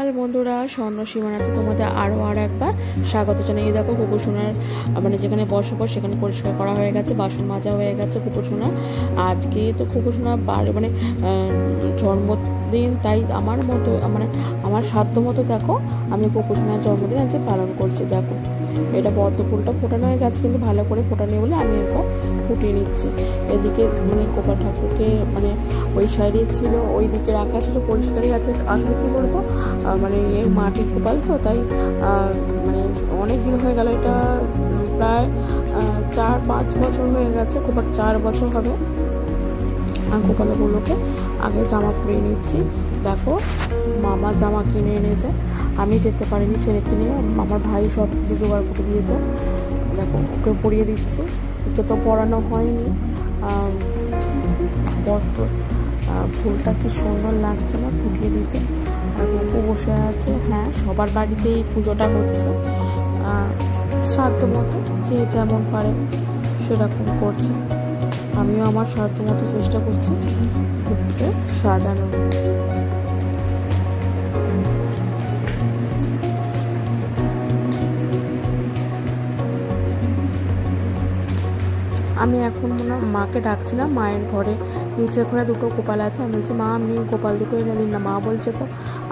সকাল বন্ধুরা, স্বর্ণ সীমানাতে তোমাদের আরও একবার স্বাগত জানাই। দেখো কুকুরসোনার মানে যেখানে বসবাস সেখানে পরিষ্কার করা হয়ে গেছে, বাসন মাজা হয়ে গেছে। কুকুরসোনা আজকে তো কুকুরসোনা মানে জন্মদিন, তাই আমার মতো মানে আমার সাধ্য মতো দেখো আমি কুকুরসোনার জন্মদিন আজকে পালন করছি। দেখো এটা পদ্ম ফুলটা ফোটানো হয়ে গেছে, কিন্তু ভালো করে ফোটানো বলে আমি একবার ফুটিয়ে নিচ্ছি। এদিকে মানে গোপাল ঠাকুরকে মানে ওই সাইডে ছিল, ওই দিকে রাখা ছিল, পরিষ্কারই আছে। আসলে কী বলতো মানে মাটির গোপাল তো, তাই মানে অনেক দিন হয়ে গেল, এটা প্রায় 4-5 বছর হয়ে গেছে, গোপাল 4 বছর হবে। গোপালগুলোকে আগে জামা পরিয়ে নিচ্ছি। দেখো মামা জামা কিনে এনেছে, আমি যেতে পারিনি, ছেলেকে নিয়ে আমার ভাই সব কিছু জোগাড় করে দিয়েছে। দেখো ওকে পরিয়ে দিচ্ছি, ওকে তো পরানো হয়নি। ফুলটা কি সুন্দর লাগছে না ফুটিয়ে দিতে। আর গপু বসে আছে। হ্যাঁ, সবার বাড়িতেই পুজোটা হচ্ছে, সাধ্য মতো যে যেমন পারে সেরকম করছে। আমিও আমার সাধ্য মতো চেষ্টা করছি ফুলকে সাজানো। আমি এখন মাকে ডাকছিলাম, মায়ের ঘরে নিচের ঘরে দুটো গোপাল আছে। আমি বলছি মা আপনি গোপাল দুটো এনে দিন না। মা বলছে তো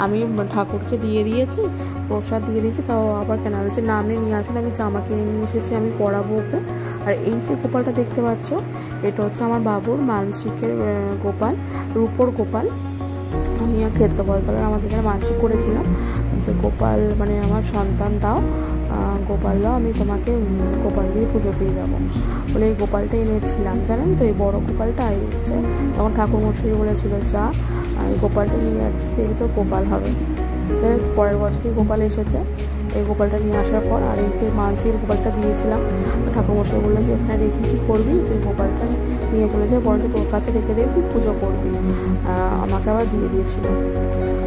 আমি ঠাকুরকে দিয়ে দিয়েছি, প্রসাদ দিয়ে দিয়েছি, তাও আবার কেন? বলছে না আপনি নিয়ে আসুন, আমি জামা কিনে নিয়ে এসেছি, আমি পরাবো ওকে। আর এই যে গোপালটা দেখতে পাচ্ছ, এটা হচ্ছে আমার বাবুর মানসিকের গোপাল, রূপোর গোপাল। আমি খেতে বলতলার আমাদের এখানে মানসিক করেছিলাম যে গোপাল মানে আমার সন্তান দাও, গোপাল দাও, আমি তোমাকে গোপাল দিয়ে পুজো দিয়ে যাবো বলে এই গোপালটা এনেছিলাম। জানেন তো এই বড় গোপালটা এসেছে, তখন ঠাকুরমশাই বলেছিল যা এই গোপালটা নিয়ে যাচ্ছি, এই তো গোপাল হবে। পরের বছরই গোপাল এসেছে। এই গোপালটা নিয়ে আসার পর আর এই যে মানসির গোপালটা দিয়েছিলাম, তো ঠাকুরমশাই বললো যে এখানে রেখে কী করবি, তুই গোপালটা নিয়ে চলে যাবে, বরঞ্চ তোর কাছে রেখে দেবি, পুজো করবি। আমাকে আবার দিয়ে দিয়েছিল।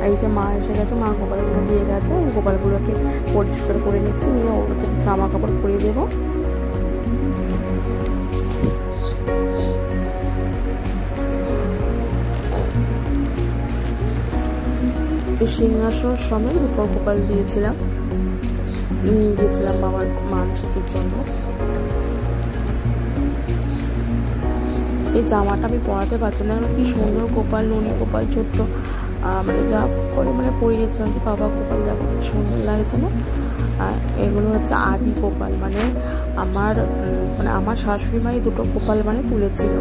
এই যে মা এসে গেছে, মা গোপালগুলো দিয়ে গেছে, গোপালগুলোকে পরিষ্কার করে নিচ্ছি, নিয়ে ওদের জামা কাপড় পরিয়ে দেবো। এই সিংহাসন সমেত উপর গোপাল দিয়েছিলাম, নিয়ে গিয়েছিলাম বাবার মানসিকের জন্য। এই জামাটা আমি পরাতে পারছি না, কি সুন্দর গোপাল, নুনি গোপাল ছোট্ট, মানে যা করে মানে পরিয়েছিলাম যে বাবা গোপাল দেখো কি সুন্দর লাগছে না। আর এগুলো হচ্ছে আদি গোপাল, মানে আমার শাশুড়ি মাই দুটো গোপাল মানে তুলেছিল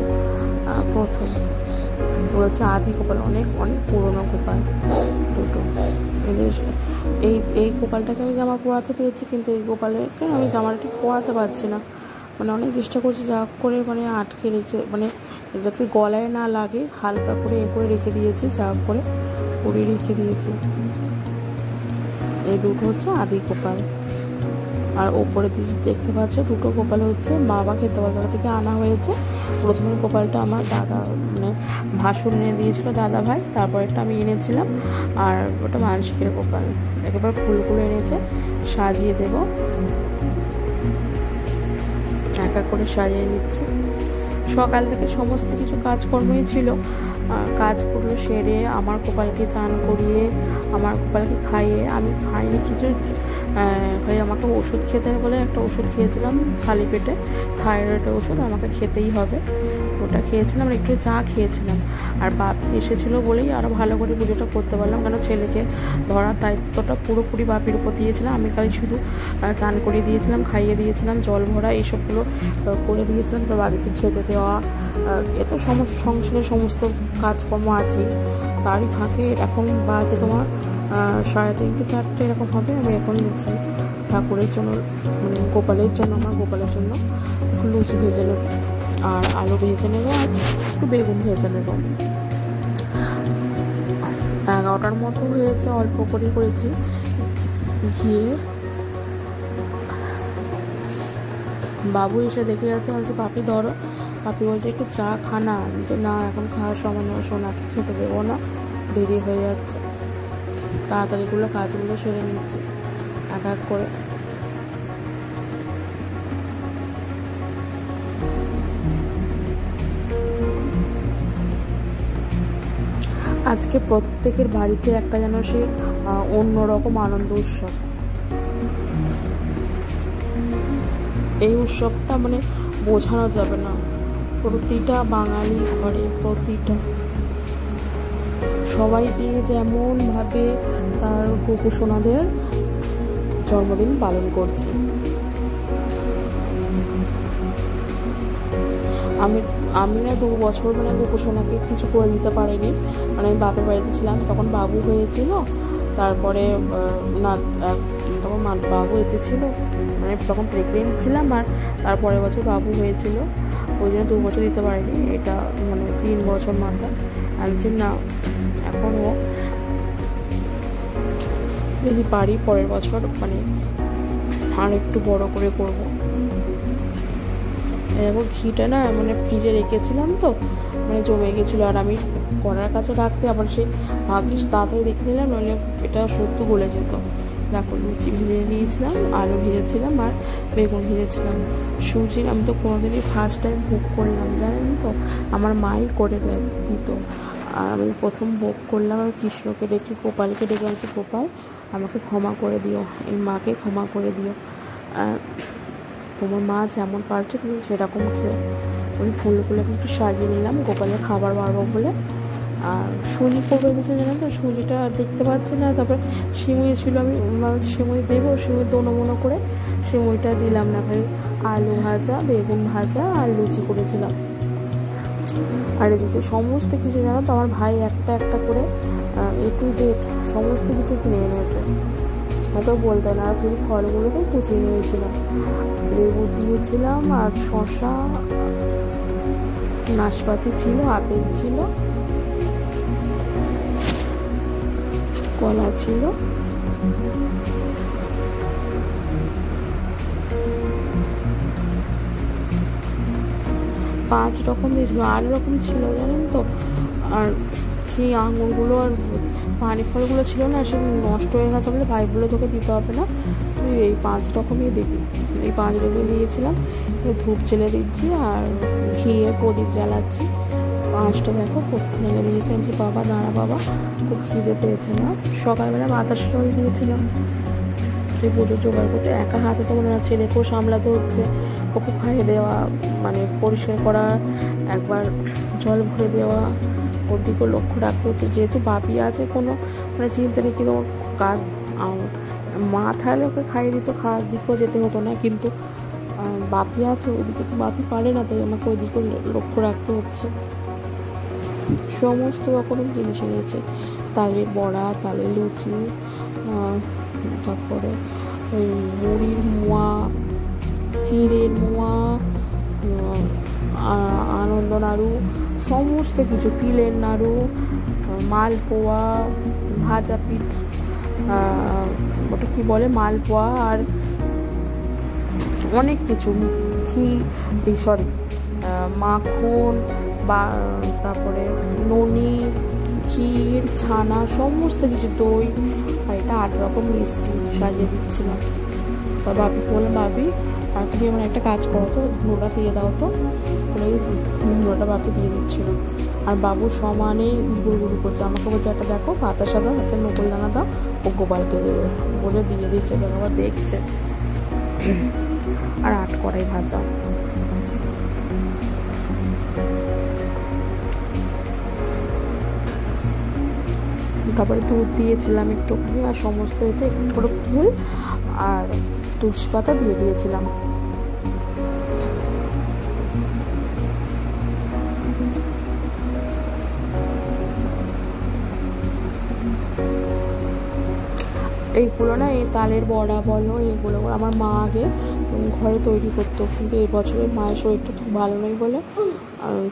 প্রথম। হচ্ছে আদি গোপাল, অনেক অনেক পুরোনো গোপাল দুটো। এই গোপালটাকে আমি জামা পরাতে পেরেছি, কিন্তু এই গোপালকে আমি জামাটা ঠিক পরাতে পারছি না। মানে অনেক চেষ্টা করছি যা করে মানে আটকে রেখে, মানে যাতে গলায় না লাগে, হালকা করে করে রেখে দিয়েছি, যা করে পরিয়ে রেখে দিয়েছি। এই দুটো হচ্ছে আদি গোপাল। আর ওপরে দেখতে পাচ্ছ দুটো গোপাল হচ্ছে বাবা খেতে বলতলা থেকে আনা হয়েছে। প্রথমে গোপালটা আমার দাদা মানে ভাসুর এনে দিয়েছিল, দাদা ভাই, তারপরেরটা আমি এনেছিলাম। আর ওটা মানসিকের গোপাল, একেবারে ফুলগুলো এনেছে, সাজিয়ে দেব, একা করে সাজিয়ে নিচ্ছি। সকাল থেকে সমস্ত কিছু কাজকর্মই ছিল, কাজগুলো সেরে আমার গোপালকে চান করিয়ে আমার গোপালকে খাইয়ে, আমি খাইনি কিছু, আমাকে ওষুধ খেতে বলে একটা ওষুধ খেয়েছিলাম খালি পেটে, থাইরয়েডের ওষুধ, আমাকে খেতেই হবে, ওটা খেয়েছিলাম। আর একটু চা খেয়েছিলাম। আর বাপি এসেছিলো বলেই আরও ভালো করে পুজোটা করতে পারলাম, কেন ছেলেকে ধরার দায়িত্বটা পুরোপুরি বাপির উপর দিয়েছিলাম। আমি খালি শুধু চান করিয়ে দিয়েছিলাম, খাইয়ে দিয়েছিলাম, জল ভরা এইসবগুলো করে দিয়েছিলাম। তো বাপিকে খেতে দেওয়া, এত সংসারের সমস্ত কাজকর্ম আছে, তারই ফাঁকে এখন বাজে তোমার 3:30-4টে এরকম হবে। আমি এখন লুচি ঠাকুরের জন্য মানে গোপালের জন্য, আমার গোপালের জন্য একটু লুচি ভেজে নেব, আর আলু ভেজে নেবো, আর একটু বেগুন ভেজে নেব। 11টার মতো হয়েছে, অল্প করে করেছি। গিয়ে বাবু এসে দেখে যাচ্ছে, বলছে পাপি ধরো, পাপি বলছে একটু চা খানা, যে না এখন খাওয়ার সময় নয়, সোনাকে খেতে দেবো না, দেরি হয়ে যাচ্ছে। তাড়াতাড়িগুলো কাজগুলো সেরে নিচ্ছি এক এক করে। আজকে প্রত্যেকের বাড়িতে একটা যেন সে অন্যরকম আনন্দ উৎসব। এই উৎসবটা মানে বোঝানো যাবে না, প্রতিটা বাঙালি ঘরে প্রতিটা সবাই যে যেমনভাবে তার গোপুসোনাদের জন্মদিন পালন করছে। আমি না 2 বছর মানে গোপুসোনাকে কিছু করে দিতে পারিনি, মানে আমি বাপের বাড়িতে ছিলাম, তখন বাবু হয়েছিল, তারপরে না তখন বাবু এতে ছিল, মানে তখন প্রেগনেন্ট ছিলাম, আর তারপরের বছর বাবু হয়েছিল, ওই জন্য 2 বছর দিতে পারিনি। এটা মানে 3 বছর মাথা আনছি না, এখনও যদি পারি পরের বছর মানে আর একটু বড় করে করবো। এবং ঘিটা না মানে ফ্রিজে রেখেছিলাম তো মানে জমে গেছিলো, আর আমি কড়ার কাছে রাখতে আবার সে ভাগ্যিস তাড়াতাড়ি দেখে নিলাম, নইলে এটা সত্যি গলে যেত। দেখো লুচি ভেজে নিয়েছিলাম, আলু ভেজেছিলাম, আর বেগুন ভেজেছিলাম। সুজি আমি তো কোনোদিনই ফার্স্ট টাইম ভোগ করলাম, জানেন তো, আমার মাই করে দিত, আর আমি প্রথম ভোগ করলাম। আমি কৃষ্ণকে ডেকে গোপালকে ডেকে বলছি, গোপাল আমাকে ক্ষমা করে দিও, এই মাকে ক্ষমা করে দিও, আর তোমার মা যেমন পারছে তুমি সেরকম খেও। আমি ফুলগুলোকে একটু সাজিয়ে নিলাম গোপালের খাবার বাড়বো বলে। আর সুজি করবো বিষয় জানো তো, সুজিটা দেখতে পাচ্ছি না, তারপরে সিমুই ছিল, আমি সিমুই দেবো, সিমুই দোনো মনো করে সিমুইটা দিলাম না, ভাই আলু ভাজা, বেগুন ভাজা আর লুচি করেছিলাম। আর এদিকে সমস্ত কিছু জানো তো আমার ভাই একটা একটা করে A to Z সমস্ত কিছু কিনে এনেছে, ওকে বলতে না, আর ফির ফলগুলোকে কুচিয়ে নিয়েছিলাম, লেবু দিয়েছিলাম, আর শসা, নাশপাতি ছিল, আপেল ছিল, কলা ছিল, 5 রকম দিয়েছিল, 8 রকম ছিল জানেন তো। আর সেই আঙুরগুলো আর পানি ফলগুলো ছিল না, সে নষ্ট হয়ে গেছে বলে ভাই বলে তোকে দিতে হবে না, তুই এই 5 রকমই দিবি। এই 5 রকমই দিয়েছিলাম। ধূপ জ্বেলে দিচ্ছি আর ঘিয়ে প্রদীপ জ্বালাচ্ছি। 5টা দেখো জ্বেলে দিয়েছি। আমি যে বাবা দাঁড়া বাবা, খুব খিদে পেয়েছে না। সকালবেলা বাতাসা জল দিয়েছিলাম সেই পুজো জোগাড় করতে, একা হাতে তো মনে হয়, ছেলেকেও সামলাতে হচ্ছে, ওকে খাইয়ে দেওয়া, মানে পরিষ্কার করা, একবার জল ভরে দেওয়া, ওর দিকেও লক্ষ্য রাখতে হচ্ছে। যেহেতু বাপি আছে কোনো মানে চিন্তা নেই, কিন্তু ওর কাজ মা থাকলে ওকে খাইয়ে দিত, খাওয়ার দিকেও যেতে হতো না, কিন্তু বাপি আছে ওইদিকে তো বাপি পারে না, তাই আমাকে ওই দিকেও লক্ষ্য রাখতে হচ্ছে। সমস্ত রকমের জিনিস এনেছে, তালের বড়া, তালের লুচি, তারপরে ওই মুড়ির মোয়া, চিড়ের মোয়া, আনন্দ নাড়ু, সমস্ত কিছু, তিলের নাড়ু, মালপোয়া, ভাজা পিঠ, ওটা কি বলে মালপোয়া, আর অনেক কিছু, ঘি, সরি মাখন, বা তারপরে ননি, ক্ষীর, ছানা, সমস্ত কিছু, দই, আর এটা 8 রকম মিষ্টি সাজিয়ে দিচ্ছিলাম। তার বাপিকে বললাম, বাপি আর তুমি আমার একটা কাজ করো তো, ধুনোটা দিয়ে দাও তো, বলে ধুনোটা বাপি দিয়ে দিচ্ছিল। আর বাবু সমানে গুড়গুড়ি করছে, আমাকে বলছে একটা দেখো বাতাসা দাও, একটা নকল দানা দাও, ও গোপালকে দেবে বলে দিয়ে দিচ্ছে, কেন আবার দেখছে। আর 8 কড়াই ভাজা। তারপরে দুধ দিয়েছিলাম একটুখানি, আর সমস্ত এতে একটু করে ফুল আর তুলসী পাতা দিয়ে দিয়েছিলাম। এইগুলো না, এই তালের বড়া বলো, এগুলো আমার মা আগে ঘরে তৈরি করতো, কিন্তু এই বছরের মায়ের শরীরটা খুব ভালো নয় বলে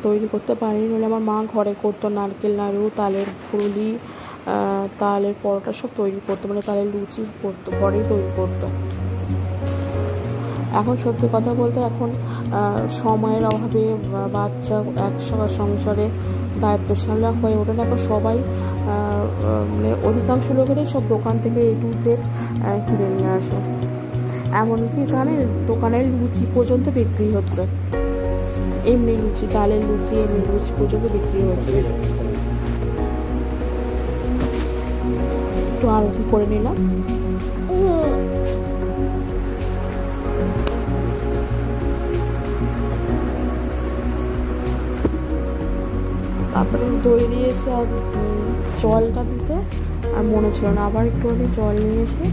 তৈরি করতে পারিনি, বলে আমার মা ঘরে করতো। নারকেল নাড়ু, তালের ফুলি, তালের পরোটা সব তৈরি করতো, মানে তালের লুচি করতো, ঘরেই তৈরি করতো। এখন সত্যি কথা বলতে এখন সময়ের অভাবে বাচ্চা একসঙ্গে সংসারে দায়িত্ব সামলা হয়ে ওঠে না, এখন সবাই মানে অধিকাংশ লোকেরাই সব দোকান থেকে A to Z কিনে নিয়ে আসে। এমনকি জানেন দোকানের লুচি পর্যন্ত বিক্রি হচ্ছে, এমনি লুচি, তালের লুচি, এমনি লুচি পর্যন্ত বিক্রি হচ্ছে। আরতি করে নিলাম। তারপরে দই দিয়েছি আর জলটা দিতে আর মনে ছিল না, আবার একটুখানি জল নিয়ে এসে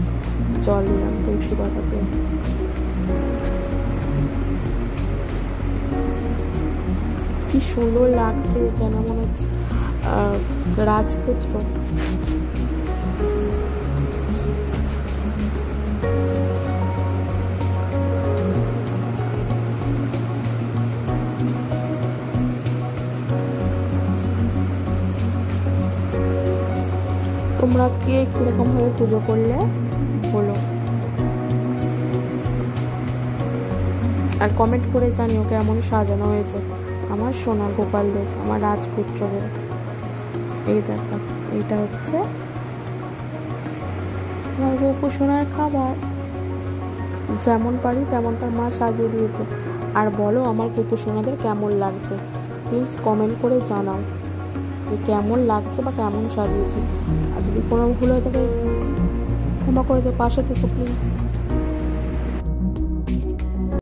জল দিলাম তুলসী পাতাতে। কি সুন্দর লাগছে, যেন মনে হচ্ছে রাজপুত্র। তোমরা কে কিরকম ভাবে পুজো করলে বলো, আর কমেন্ট করে জানিও কেমন সাজানো হয়েছে আমার সোনা গোপালদের, আমার রাজপুত্রদের। এই দেখো, এইটা হচ্ছে আমার গোপু সোনার খাবার, যেমন পারি তেমন তার মা সাজিয়ে দিয়েছে। আর বলো আমার গোপু সোনাদের কেমন লাগছে, প্লিজ কমেন্ট করে জানাও যে কেমন লাগছে বা কেমন সাজিয়েছে। আর যদি কোনো ভুল হয়ে থাকে ক্ষমা করে দিও, পাশে থেকো প্লিজ।